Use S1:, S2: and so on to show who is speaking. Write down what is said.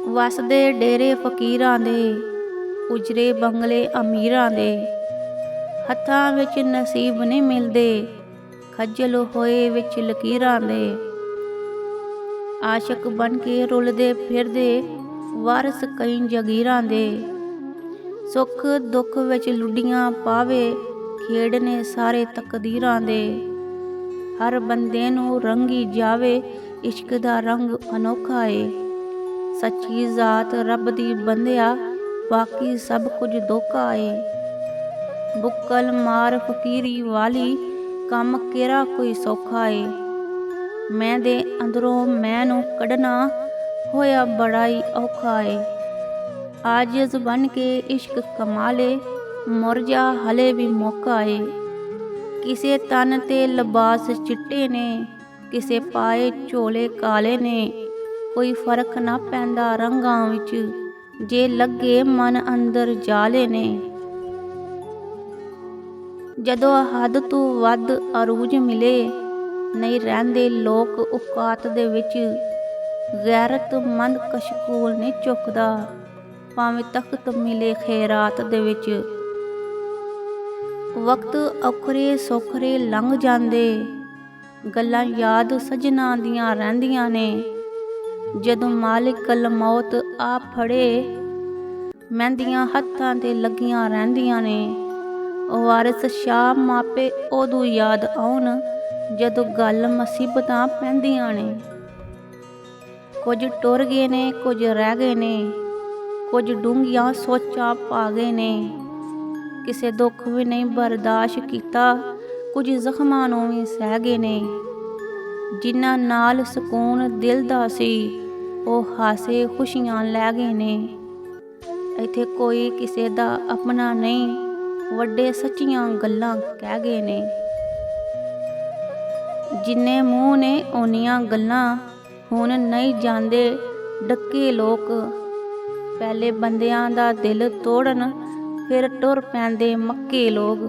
S1: ਵਸਦੇ ਡੇਰੇ ਫਕੀਰਾਂ ਦੇ, ਉਜਰੇ ਬੰਗਲੇ ਅਮੀਰਾਂ ਦੇ। ਹੱਥਾਂ ਵਿੱਚ ਨਸੀਬ ਨਹੀਂ ਮਿਲਦੇ, ਖੱਜਲ ਹੋਏ ਵਿੱਚ ਲਕੀਰਾਂ ਦੇ। ਆਸ਼ਕ ਬਣ ਕੇ ਰੁਲਦੇ ਫਿਰਦੇ, ਵਾਰਸ ਕਈ ਜਗੀਰਾਂ ਦੇ। ਸੁੱਖ ਦੁੱਖ ਵਿੱਚ ਲੁੱਡੀਆਂ ਪਾਵੇ, ਖੇਡ ਨੇ ਸਾਰੇ ਤਕਦੀਰਾਂ ਦੇ। ਹਰ ਬੰਦੇ ਨੂੰ ਰੰਗੀ ਜਾਵੇ, ਇਸ਼ਕ ਦਾ ਰੰਗ ਅਨੋਖਾ ਏ। ਸੱਚੀ ਜ਼ਾਤ ਰੱਬ ਦੀ ਬੰਦਿਆ, ਬਾਕੀ ਸਭ ਕੁਝ ਧੋਖਾ ਏ। ਬੁੱਕਲ ਮਾਰ ਫਕੀਰੀ ਵਾਲੀ, ਕੰਮ ਕਿਹੜਾ ਕੋਈ ਸੌਖਾ ਏ। ਮੈਂ ਦੇ ਅੰਦਰੋਂ ਮੈਂ ਨੂੰ ਕੱਢਣਾ, ਹੋਇਆ ਬੜਾ ਹੀ ਔਖਾ ਏ। ਆਜਿਜ਼ ਬਣ ਕੇ ਇਸ਼ਕ ਕਮਾਲੇ, ਮੁਰਝਾ ਹਲੇ ਵੀ ਮੌਕਾ ਏ। ਕਿਸੇ ਤਨ ਤੇ ਲਿਬਾਸ ਚਿੱਟੇ ਨੇ, ਕਿਸੇ ਪਾਏ ਝੋਲੇ ਕਾਲੇ ਨੇ। ਕੋਈ ਫਰਕ ਨਾ ਪੈਂਦਾ ਰੰਗਾਂ ਵਿੱਚ, ਜੇ ਲੱਗੇ ਮਨ ਅੰਦਰ ਜਾਲੇ ਨੇ। ਜਦੋਂ ਹੱਦ ਤੋਂ ਵੱਧ ਅਰੂਜ ਮਿਲੇ, ਨਹੀਂ ਰਹਿੰਦੇ ਲੋਕ ਔਕਾਤ ਦੇ ਵਿੱਚ। ਗੈਰਤਮੰਦ ਕਸ਼ਕੋਲ ਨਹੀਂ ਝੁਕਦਾ, ਭਾਵੇਂ ਤਖਤ ਮਿਲੇ ਖੈਰਾਤ ਦੇ ਵਿੱਚ। ਵਕਤ ਔਖਰੇ ਸੌਖਰੇ ਲੰਘ ਜਾਂਦੇ, ਗੱਲਾਂ ਯਾਦ ਸੱਜਣਾ ਦੀਆਂ ਰਹਿੰਦੀਆਂ ਨੇ। ਜਦੋਂ ਮਾਲਿਕਲ ਮੌਤ ਆ ਫੜੇ, ਮਹਿੰਦੀਆਂ ਹੱਥਾਂ ਤੇ ਲੱਗੀਆਂ ਰਹਿੰਦੀਆਂ ਨੇ। ਵਾਰਿਸ ਸ਼ਾਹ ਮਾਪੇ ਉਦੋਂ ਯਾਦ ਆਉਣ, ਜਦੋਂ ਗੱਲ ਮੁਸੀਬਤਾਂ ਪੈਂਦੀਆਂ ਨੇ। ਕੁਝ ਟੁਰ ਗਏ ਨੇ, ਕੁਝ ਰਹਿ ਗਏ ਨੇ, ਕੁਝ ਡੂੰਘੀਆਂ ਸੋਚਾਂ ਪਾ ਗਏ ਨੇ। ਕਿਸੇ ਦੁੱਖ ਵੀ ਨਹੀਂ ਬਰਦਾਸ਼ਤ ਕੀਤਾ, ਕੁਝ ਜ਼ਖਮਾਂ ਨੂੰ ਵੀ ਸਹਿ ਗਏ ਨੇ। ਜਿਨ੍ਹਾਂ ਨਾਲ ਸਕੂਨ ਦਿਲ ਦਾ ਸੀ, ਉਹ ਹਾਸੇ ਖੁਸ਼ੀਆਂ ਲੈ ਗਏ ਨੇ। ਇੱਥੇ ਕੋਈ ਕਿਸੇ ਦਾ ਆਪਣਾ ਨਹੀਂ, ਵੱਡੇ ਸੱਚੀਆਂ ਗੱਲਾਂ ਕਹਿ ਗਏ ਨੇ। ਜਿੰਨੇ ਮੂੰਹ ਨੇ ਓਨੀਆਂ ਗੱਲਾਂ, ਹੁਣ ਨਹੀਂ ਜਾਂਦੇ ਡੱਕੇ ਲੋਕ। ਪਹਿਲੇ ਬੰਦਿਆਂ ਦਾ ਦਿਲ ਤੋੜਨ, ਫਿਰ ਟੁਰ ਪੈਂਦੇ ਮੱਕੇ ਲੋਕ।